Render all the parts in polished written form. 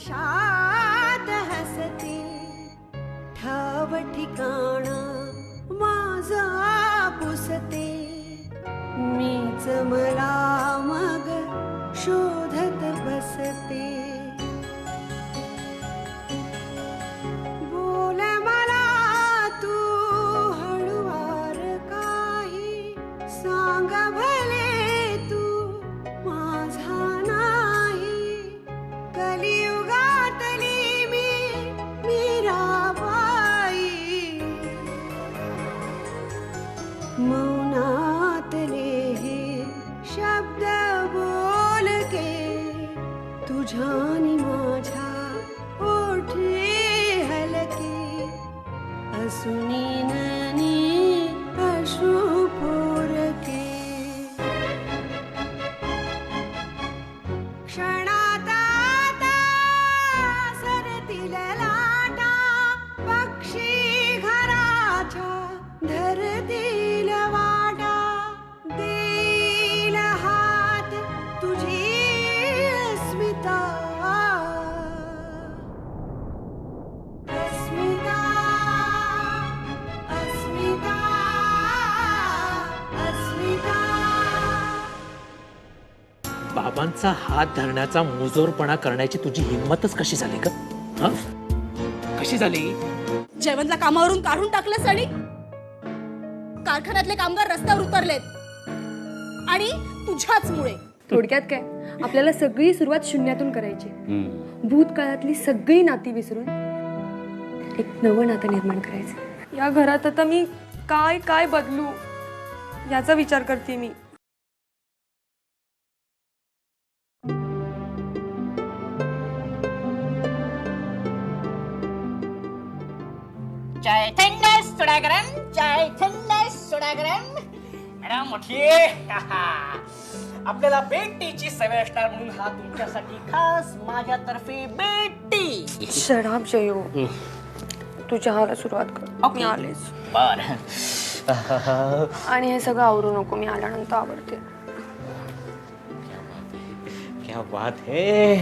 शात हसते ठाव ठिकाणा माझा पुसते मीच मला मग शोधत बसते बोल मला तू हळुवार काही सांग भले तू माझा नाही कलियुगातली मीराबाई मौनातले हे शब्द बोलके तुझ्यानी माझ्या ओठी हलके असुनी ननी अश्रू पोरके क्षणात आता सरतील लाटा पक्षी घराच्या धरतील वाटा देईल हात तुझी अस्मिता अस्मिता अस्मिता अस्मिता. बाबांचा हात धरण्याचा मुजोरपणा करण्याची तुझी हिंमतच कशी झाली का? कशी झाली? जयवंतला कामावरून काढून टाकलंस आणि कारखान्यातले कामगार रस्त्यावर उतरलेत आणि तुझ्याच मुळे. थोडक्यात काय, आपल्याला सगळी सुरुवात शून्यातून करायची. भूतकाळातली सगळी नाती विसरून एक नवं नातं निर्माण करायचं. या घरात आता मी काय काय बदलू याचा विचार करते मी. चाय थंड सोडा गरम, चाय थंड सोडा गरम. मॅडम मोठी आपल्याला बेटीची सवय असणार म्हणून हा तुमच्यासाठी खास माझ्यातर्फे बेटी. शराब जयो, तू चहाला सुरुवात कर. मी आलेच. बर. आणि हे सगळं आवरू नको, मी आल्यानंतर आवडते. क्या बात है.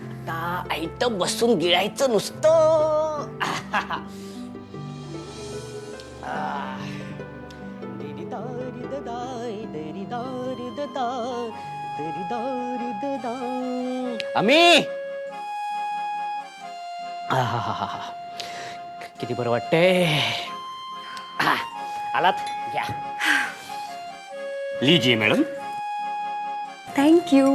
आता आईत बसून गिळायचं नुसतं. आम्ही किती बरं वाटतंय. आलात घ्या. लीजिए मॅडम. थँक्यू.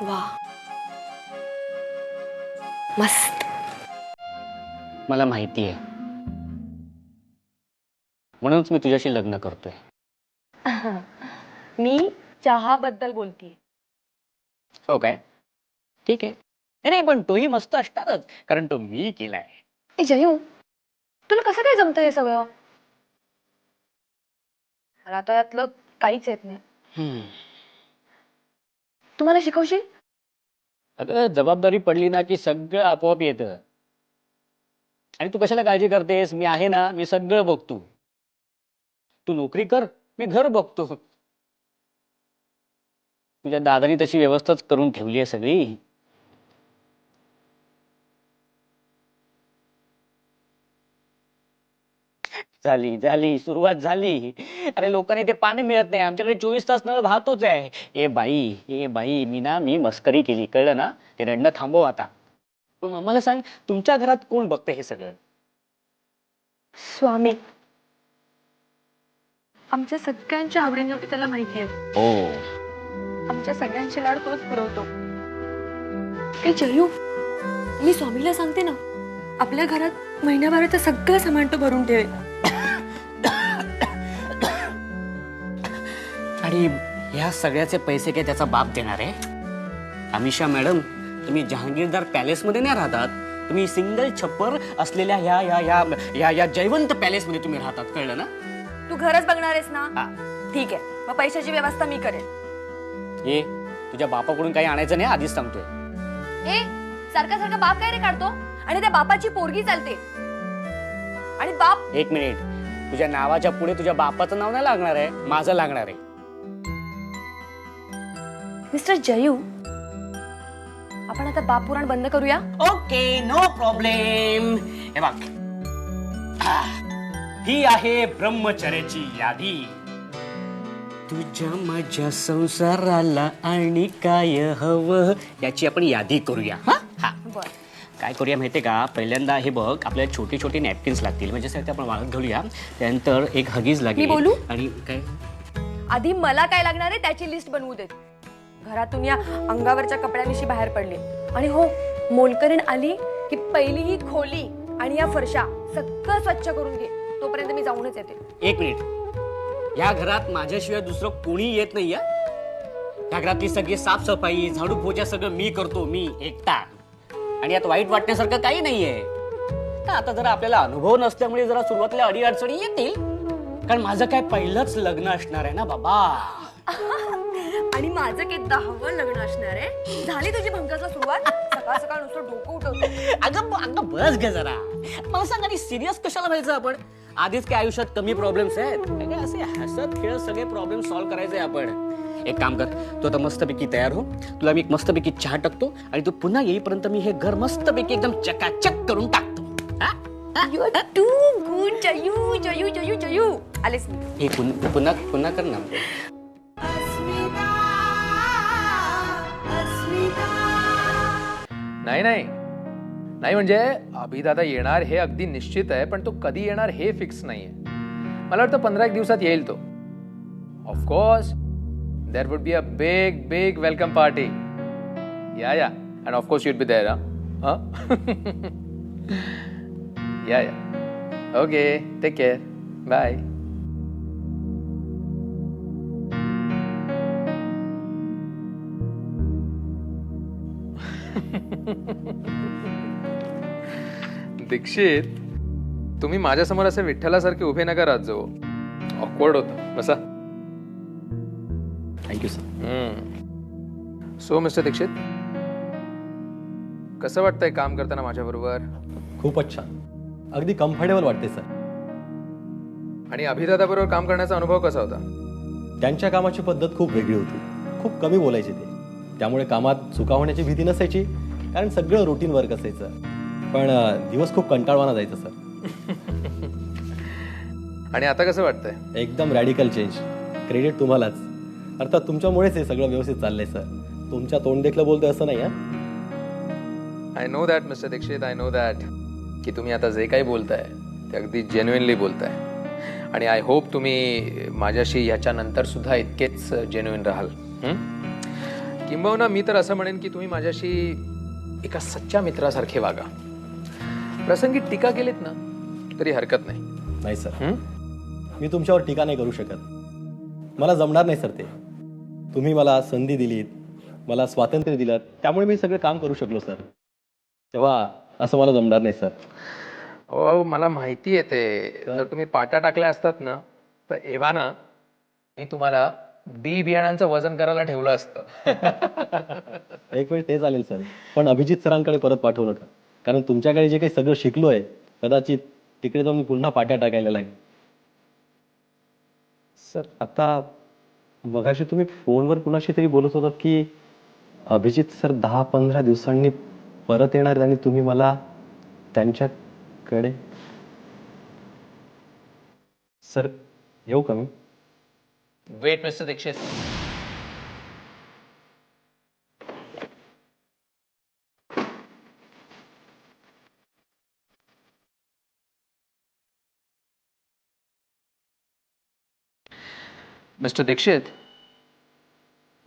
वा, मस्त. मला माहिती आहे, म्हणूनच मी तुझ्याशी लग्न करतोय. मी चहा बद्दल बोलतीये. हो काय? ठीक आहे. नाही पण तोही मस्त असणारच, कारण तो मी केलाय. ए जयू, तुला कसं काय जमतं हे सगळं? मला आता यातलं काहीच येत नाही. तुम्हाला शिकवशील? अगं जबाबदारी पडली ना की सगळं आपोआप येतं. आणि तू कशाला काळजी करतेस? मी आहे ना, मी सगळं बघतो. तू नोकरी कर, मी घर बघतो. तुझ्या दादानी तशी व्यवस्थाच करून ठेवली आहे सगळी. झाली झाली सुरुवात झाली. अरे लोकांनी ते पाणी मिळत नाही, आमच्याकडे 24 तास नळ वाहतोच आहे. ए बाई मी मस्करी केली, कळलं ना? ते रडणं थांबव आता. पण मला सांग, तुमच्या घरात कोण बघतं हे सगळं? स्वामी. आमच्या सगळ्यांच्या आवडीनिवडी त्याला माहिती आहे. हो. आमच्या सगळ्यांचे लाड तोच पुरवतो. ए जयू, मी स्वामीला सांगते ना, आपल्या घरात महिन्याभराचं सगळं सामान तो भरून ठेवेल. आणि या सगळ्याचे पैसे काय त्याचा बाप देणार आहे? अमिषा मॅडम, तुम्ही जहांगीरदार पॅलेस मध्ये नाही राहतात, तुम्ही सिंगल छप्पर असलेल्या या या या या या जयवंत पॅलेस मध्ये तुम्ही राहतात, कळलं ना? तू घरच बघणार आहेस ना? हा. ठीक आहे, मग पैशाची व्यवस्था मी करेन. ये तुझ्या बापाकडून काही आणायचं नाही, आधीच सांगतोय. ए, सारखा सारखा बाप काय रे काढतो? आणि त्या बापाची पोरगी चालते. आणि बाप, एक मिनिट, तुझ्या नावाच्या पुढे तुझ्या बापाचं नाव नाही लागणार आहे, माझं लागणार आहे. मिस्टर जयू, आपण आता बाप पुराण बंद करूया. Okay, no problem. हे बघ, ही आहे ब्रह्मचर्याची यादी. तुझ्या माझ्या संसाराला आणि काय हवं याची आपण यादी करूया. हा हा, बर. काय करूया माहितीये का? पहिल्यांदा हे बघ, आपल्याला छोटे छोटे नॅपकिन्स लागतील, म्हणजे सर ते आपण वाळत घालूया. त्यानंतर एक हगीज लागेल. मी बोलू? आणि काय? आधी मला काय लागणार आहे त्याची लिस्ट बनवू देत. घरातून या अंगावरच्या कपड्यांविषयी बाहेर पडले आणि हो, मोलकरीण आली की पहिली ही खोली आणि या फरशा सगळं स्वच्छ करून घे. तोपर्यंत मी जाऊनच येते. एक मिनिट, या घरात माझ्याशिवाय दुसरं कोणी येत नाही. या घरातली सगळी साफसफाई, झाडू पोछा सगळं मी करतो, मी एकटा. आणि यात वाईट वाटण्यासारखं काही नाहीये. तर आता जरा आपल्याला अनुभव नसल्यामुळे जरा सुरुवातीला अडीअडचणी येतील, कारण माझं काय पहिलंच लग्न असणार आहे ना बाबा. आणि माझं काही 10वं लग्न असणार आहे. झाली तुझी भंगासला सुरुवात. सकाळ सकाळ नुसतं डोकं उठवतो. अगं बस ग जरा. मला सांग, आणि सिरियस कशाला व्हायचं आपण? आधीच काय आयुष्यात कमी प्रॉब्लेम्स आहेत, काय असे हसत खेळत सगळे प्रॉब्लेम सॉल्व्ह करायचे आपण. एक काम कर, तू आता मस्तपैकी तयार हो. तुला मी एक मस्तपैकी चहा टाकतो आणि तू पुन्हा येईपर्यंत मी हे घर मस्तपैकी एकदम चकाचक करून टाकतो. You are too good, Jayu Jayu Jayu Jayu. आलेस मी. हे पुन्हा पुन्हा कर ना. अस्मिता अस्मिता नाही नाही नाही, म्हणजे अभिदादा येणार हे अगदी निश्चित आहे, पण तो कधी येणार हे फिक्स नाहीये. मला वाटतं 15 दिवसात येईल तो. Of course there would be a big big welcome party. Yeah and of course you'd be there. Yeah okay, take care, bye. Dikshit, तुम्ही माझ्यासमोर असे विठ्ठलासारखे उभे नका राहत जाऊ. ऑकवर्ड होतं. बसा. Thank you sir. So mister Dikshit, कसं वाटतंय काम करताना माझ्याबरोबर? खूपच छान, अगदी कम्फर्टेबल वाटते सर. आणि अभिदादा बरोबर काम करण्याचा अनुभव कसा होता? त्यांच्या कामाची पद्धत खूप वेगळी होती. खूप कमी बोलायचे ते, त्यामुळे कामात चुका होण्याची भीती नसायची, कारण सगळं रुटीन वर्क असायचं. पण दिवस खूप कंटाळवाना जायचं सर. आणि आता कसं वाटतंय? एकदम रॅडिकल चेंज. क्रेडिट तुम्हालाच. अर्थात तुमच्यामुळेच हे सगळं व्यवस्थित चाललंय सर. तुमच्या तोंड देखलं बोलतोय असं नाही. I know that mister Dikshit, I know that की तुम्ही आता जे काही बोलताय ते अगदी जेन्युइनली बोलताय. आणि आय होप तुम्ही माझ्याशी ह्याच्यानंतर सुद्धा इतकेच जेन्युइन राहाल. किंबहुना मी तर असं म्हणेन की तुम्ही माझ्याशी एका सच्च्या मित्रासारखे वागा. प्रसंगी टीका केलीत ना तरी हरकत नाही. नाही सर, मी तुमच्यावर टीका नाही करू शकत. मला जमणार नाही सर ते. तुम्ही मला संधी दिलीत, मला स्वातंत्र्य दिलं, त्यामुळे मी सगळं काम करू शकलो सर. तेव्हा असं मला जमणार नाही सर. हो, मला माहिती आहे ते. जर तुम्ही पाट्या टाकल्या असतात ना तर एव्हा ना मी तुम्हाला बियाणांचं वजन करायला ठेवलं असतं. एक वेळ ते चालेल सर, पण अभिजित सरांकडे परत पाठवलं का? कारण तुमच्याकडे जे काही सगळं शिकलोय, कदाचित तिकडे जाऊन मी पुन्हा पाट्या टाकायला लागेल. सर, आता मगाशी तुम्ही फोनवर कुणाशी तरी बोलत होतात की अभिजित सर 10-15 दिवसांनी परत येणार आणि तुम्ही मला त्यांच्याकडे. सर, येऊ का मी? Wait mister Dikshit. Mister Dikshit,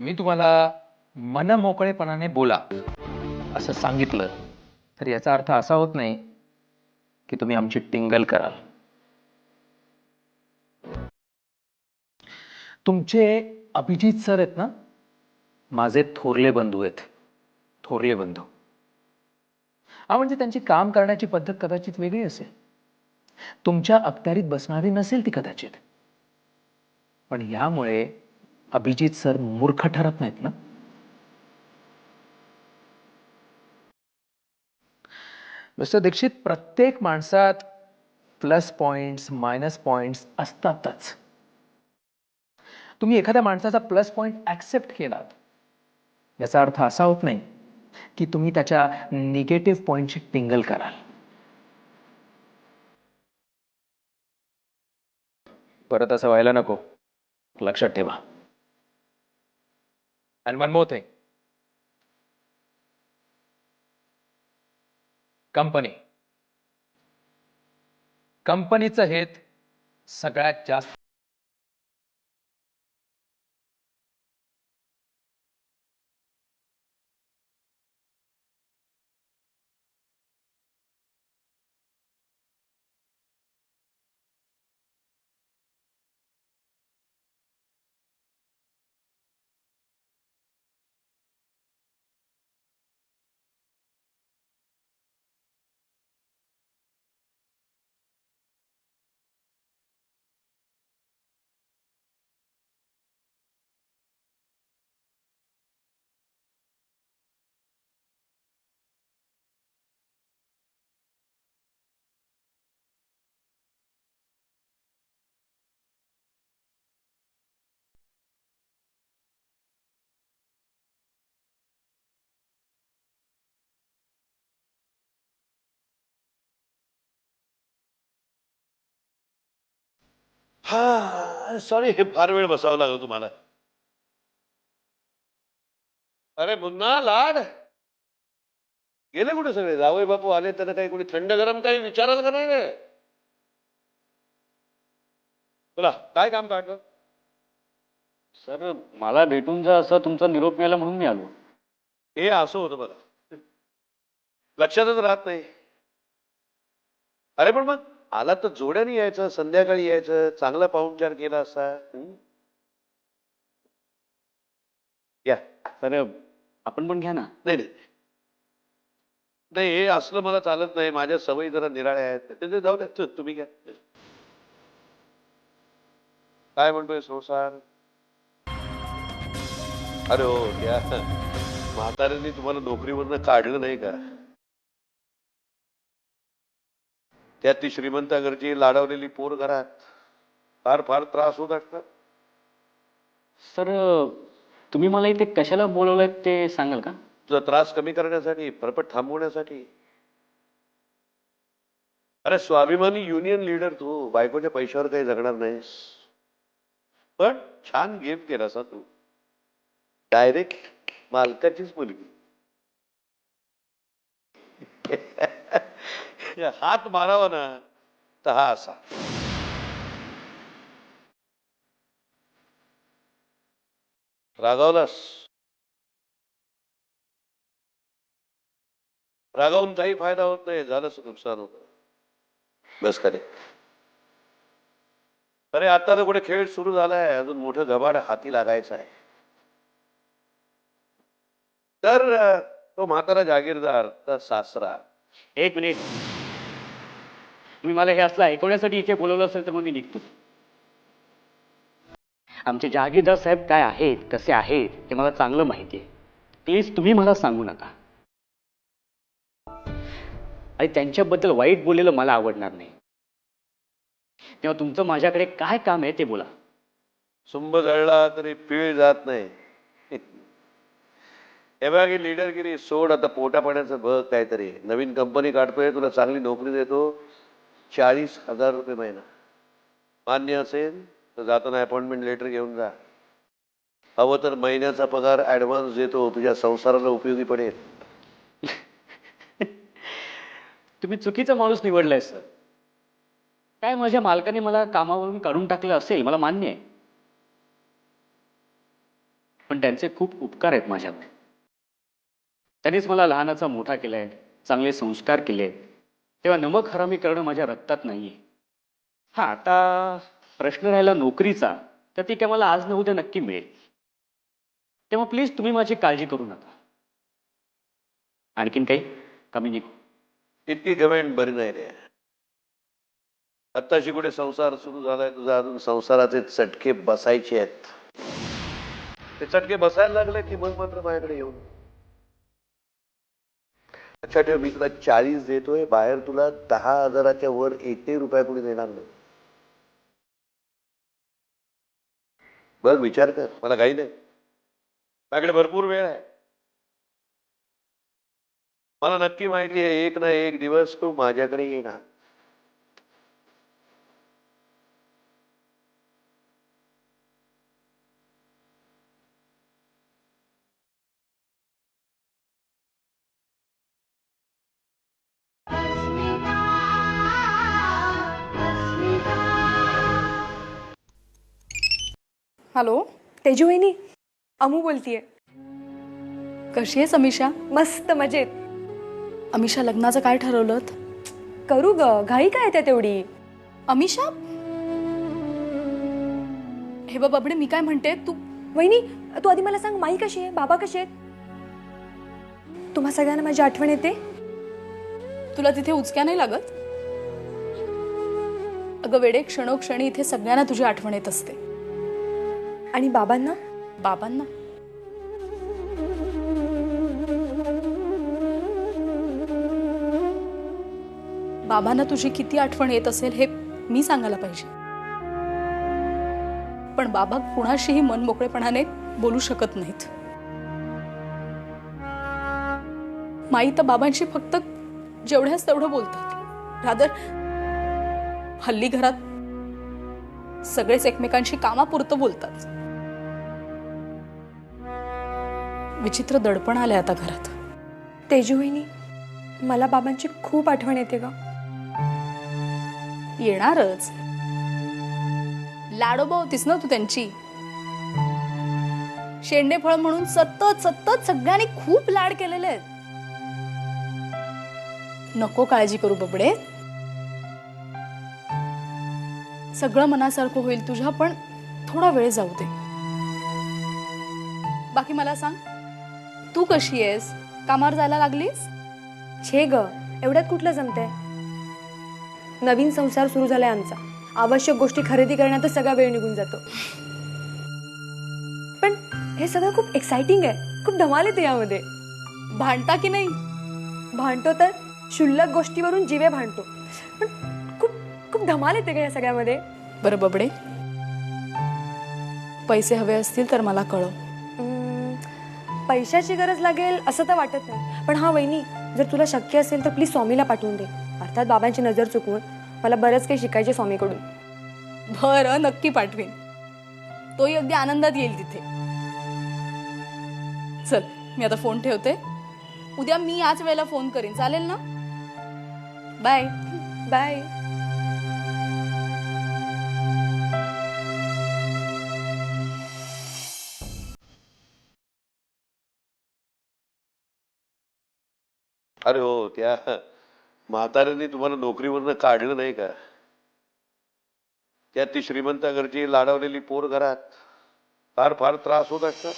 मी तुम्हाला मनमोकळेपणाने बोला असं सांगितलं तर याचा अर्थ असा होत नाही की तुम्ही आमची टिंगल कराल. तुमचे अभिजित सर आहेत ना, माझे थोरले बंधू आहेत. थोरले बंधू. हा, म्हणजे त्यांची काम करण्याची पद्धत कदाचित वेगळी असेल, तुमच्या अखत्यारीत बसणारी नसेल ती कदाचित, पण यामुळे अभिजित सर मूर्ख ठरत नाहीत ना. मिस्टर दीक्षित, प्रत्येक माणसात प्लस पॉइंट्स मायनस पॉइंट्स असतातच. तुम्ही एखाद्या माणसाचा प्लस पॉइंट ऍक्सेप्ट केलात याचा अर्थ असा होत नाही की तुम्ही त्याच्या निगेटिव्ह पॉइंटची टिंगल कराल. परत असं व्हायला नको, लक्षात ठेवा. अँड वन मोर थिंग, कंपनीचं हित सगळ्यात जास्त. हा सॉरी, हे फार वेळ बसावं लागलं तुम्हाला. अरे मुन्ना लाड, गेले कुठे सगळे? जावई बापू आले, त्यांना काही कोणी थंड गरम काही विचारायला का नाही रे? बोला, काय काम काढलं? सर, मला भेटून जा असं तुमचा निरोप मिळाला म्हणून मी आलो. हे असं होतं बघा, लक्षातच राहत नाही. अरे पण मग आला तर जोड्याने यायचं, संध्याकाळी यायचं, चांगला पाहुणचार केला असा. या. सर, आपण पण घ्या ना. नाही नाही नाही, हे असलं मला चालत नाही. माझ्या सवयी जरा निराळ्या आहेत. ते जाऊ द्या, तुम्ही घ्या. काय म्हणतोय संसार? अरे हो, त्या म्हाताऱ्यांनी तुम्हाला नोकरीवरनं काढलं नाही का? त्यात ती श्रीमंतागरची लाडवलेली पोर घरात, फार फार त्रास होत असतात. सर, तुम्ही मला इथे कशाला बोलवलंय ते सांगाल का? तुझा त्रास कमी करण्यासाठी, फरफट थांबवण्यासाठी. अरे स्वाभिमानी युनियन लीडर तू, बायकोच्या पैशावर काही जगणार नाहीस. पण छान गेम केलास तू, डायरेक्ट मालकाचीच मुलगी. हात मारावा ना तर हा असा. रागावलास? रागावून काही फायदा होत नाही, झालंच नुकसान होत. बस करे. अरे आता तर कुठे खेळ सुरू झालाय, अजून मोठं गबाड हाती लागायचं आहे. तर तो म्हातारा जागीरदार, तर सासरा. एक मिनिट, तुम्ही मला हे असलं ऐकवण्यासाठी इथे बोलवलं असेल तर मग मी निघतो. आमचे जहागीरदार साहेब काय आहेत, कसे आहेत ते मला चांगलं माहिती आहे. प्लीज तुम्ही मला सांगू नका. आणि त्यांच्याबद्दल वाईट बोललेलं मला आवडणार नाही. तेव्हा तुमचं माझ्याकडे काय काम आहे ते बोला. सुंब जळला तरी पीळ जात नाही. हे बघ, ही लीडरगिरी सोड आता. पोटा पाण्याचं बघ काहीतरी. नवीन कंपनी काढतोय, तुला चांगली नोकरी देतो, 40,000 रुपये महिना. मान्य असेल तर जाताना अपॉइंटमेंट लेटर घेऊन जा. हवं तर महिन्याचा पगार ऍडव्हान्स देतो, तुझ्या संसाराला उपयोगी पडेल. तुम्ही चुकीचा माणूस निवडलाय सर. काय माझ्या मालकाने मला कामावरून काढून टाकलं असेल, मला मान्य आहे, पण त्यांचे खूप उपकार आहेत माझ्यावर. त्यांनीच मला लहानाचा मोठा केलाय, चांगले संस्कार केले. तेव्हा नमक हरामी करणं माझ्या रक्तात नाहीये. हा, आता प्रश्न राहिला नोकरीचा, तर ती काय मला आज न उद्या नक्की मिळेल. तेव्हा प्लीज तुम्ही माझी काळजी करू नका. आणखीन काही कमी नाही. इतकी गमेंट बरी नाही रे. आत्ताशी कुठे संसार सुरू झालाय तुझा, अजून संसाराचे चटके बसायचे आहेत. ते चटके बसायला लागले की मग मात्र माझ्याकडे येऊन. लक्षात ठेव, मी तुला 40 देतोय, बाहेर तुला 10,000च्या वर एकही रुपया कुणी देणार नाही. बघ, विचार कर, मला काही नाही, माझ्याकडे भरपूर वेळ आहे. मला नक्की माहिती आहे एक ना एक दिवस तू माझ्याकडे येणार. अस्मिता अस्मिता हॅलो तेजू वहिनी, अमू बोलतीये. कशी आहेस अमिषा? मस्त मजेत. अमिषा, लग्नाचं काय ठरवलं? करू ग, घाई काय त्या तेवढी. अमिषा, हे बघ बाबडे, मी काय म्हणते, तू वहिनी तू आधी मला सांग, माई कशी आहे, बाबा कसे आहेत? तुम्हा सगळ्यांना माझी आठवण येते? तुला तिथे उचक्या नाही लागत? अगं वेडे, क्षणोक्षणी इथे सगळ्यांना तुझी आठवण येत असते. आणि बाबांना? बाबांना बाबांना तुझी किती आठवण येत असेल हे मी सांगायला पाहिजे, पण बाबा कुणाशीही मन मोकळेपणाने बोलू शकत नाहीत. माई तर बाबांशी फक्त जेवढ्याच तेवढं बोलतात. रादर हल्ली घरात सगळेच एकमेकांशी कामापुरतं बोलतात. विचित्र दडपण आलंय आता घरात. तेजू वहिनी, मला बाबांची खूप आठवण येते ग. येणारच, लाडोबा होतीस ना तू त्यांची. शेंडेफळ म्हणून सतत सतत सगळ्यांनी खूप लाड केलेले आहेत. नको काळजी करू बबडे, सगळं मनासारखं होईल तुझ्या, पण थोडा वेळ जाऊ दे. बाकी मला सांग, तू कशी आहेस? कामावर जायला लागलीस? छे ग, एवढ्यात कुठलं जमतंय. नवीन संसार सुरू झालाय आमचा. आवश्यक गोष्टी खरेदी करण्यातच सगळा वेळ निघून जातो. पण हे सगळं खूप एक्साइटिंग आहे, खूप धमाल येते यामध्ये. भांडता की नाही? भांडतो तर, क्षुल्लक गोष्टीवरून जीवे भांडतो, पण खूप खूप धमाल येते का या सगळ्यामध्ये. बरं बबडे, पैसे हवे असतील तर मला कळव. पैशाची गरज लागेल असं तर वाटत नाही, पण हा वहिनी, जर तुला शक्य असेल तर प्लीज स्वामीला पाठवून दे. अर्थात बाबांची नजर चुकवून. मला बरंच काही शिकायचे स्वामीकडून. बरं, नक्की पाठवेन. तोही अगदी आनंदात येईल तिथे. चल, मी आता फोन ठेवते. उद्या मी याच वेळेला फोन करीन, चालेल ना? Bye bye. अरे हो, त्या म्हाताऱ्यांनी तुम्हाला नोकरीवरनं काढलं नाही का? त्यात ती श्रीमंताकडची लाडवलेली पोर घरात. फार फार त्रास होत असतात.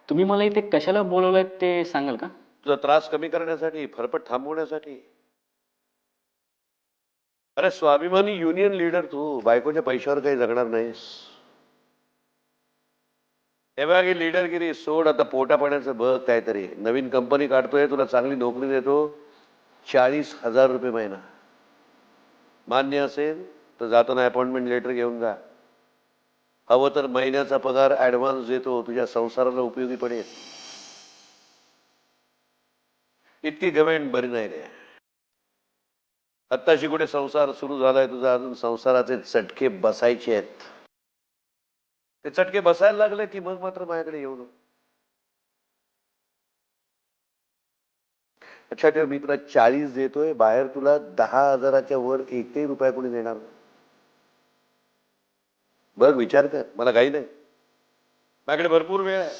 तुम्ही मला इथे कशाला बोलवलंय ते सांगाल का? तुझा त्रास कमी करण्यासाठी, फरफट थांबवण्यासाठी. अरे स्वाभिमानी युनियन लीडर तू, बायकोच्या पैशावर काही जगणार नाहीस. हे बघ, ही लीडरगिरी सोड, आता पोटा पाण्याचं बघ काहीतरी. नवीन कंपनी काढतोय, तुला चांगली नोकरी देतो, 40,000 रुपये महिना. मान्य असेल तर जाताना अपॉइंटमेंट लेटर घेऊन जा. हवं तर महिन्याचा पगार ऍडव्हान्स देतो, तुझ्या संसाराला उपयोगी पडेल. इतकी गमेंट बरी नाही रे. आत्ताशी कुठे संसार सुरू झालाय तुझा, अजून संसाराचे चटके बसायचे आहेत. ते चटके बसायला लागले की मग मात्र माझ्याकडे येऊ नको. लक्षात ठेव, मी तुला 40 देतोय, बाहेर तुला 10,000च्या वर एकही रुपया कोणी देणार नाही. बघ, विचार कर, मला काही नाही, माझ्याकडे भरपूर वेळ आहे.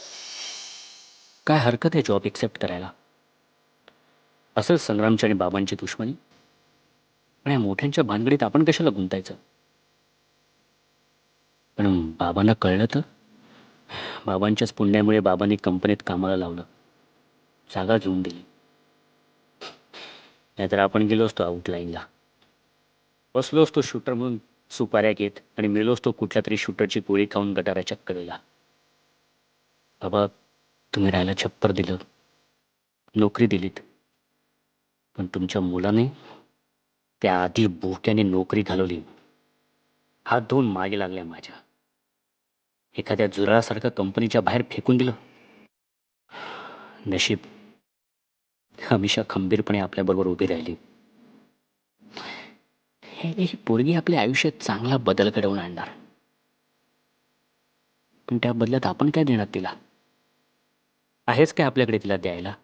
काय हरकत आहे जॉब एक्सेप्ट करायला? असेल संग्रामची आणि बाबांची दुश्मनी, पण या मोठ्यांच्या भानगडीत आपण कशाला गुंतायचं? पण बाबांना कळलं तर बाबांच्याच पुण्यामुळे बाबांनी कंपनीत कामाला लावलं, जागा घेऊन दिली. नाहीतर आपण गेलो असतो आउटलाईनला, बसलो असतो शूटर म्हणून सुपाऱ्या घेत आणि मेलो असतो कुठल्या तरी शूटरची गोळी खाऊन गटाराच्या कडेला. बाबा, तुम्ही राहायला छप्पर दिलं, नोकरी दिलीत, पण तुमच्या मुलाने त्याआधी बोक्याने नोकरी घालवली. हात धुवून मागे लागल्या माझ्या. एखाद्या जुराळासारखं कंपनीच्या बाहेर फेकून दिलं. नशीब हमेशा खंबीरपणे आपल्याबरोबर उभी राहिली. ही पोरगी आपल्या आयुष्यात चांगला बदल घडवून आणणार, पण त्या बदल्यात आपण काय देणार तिला? आहेच काय आपल्याकडे तिला द्यायला?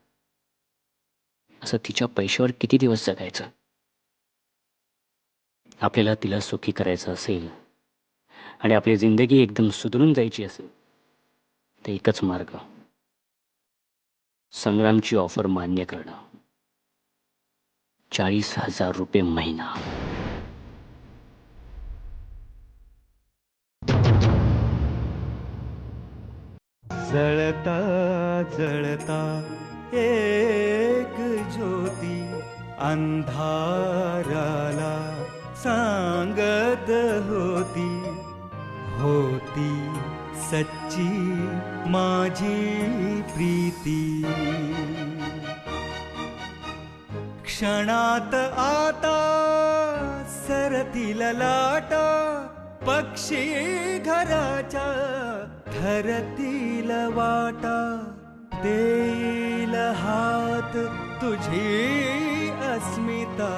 असं तिच्या पैशावर किती दिवस जगायचं? आपल्याला तिला सुखी करायचं असेल आणि आपली जिंदगी एकदम सुधरून जायची असेल तर एकच मार्ग, संग्रामची ऑफर मान्य करणं. 40,000 रुपये महिना. जळता जळता एक ज्योती अंधाराला सांगत होती, होती सच्ची माझी प्रीती. क्षणात आता सरतील लाटा, पक्षी घराच्या ठरतील वाटा. देईल हात तुझी अस्मिता,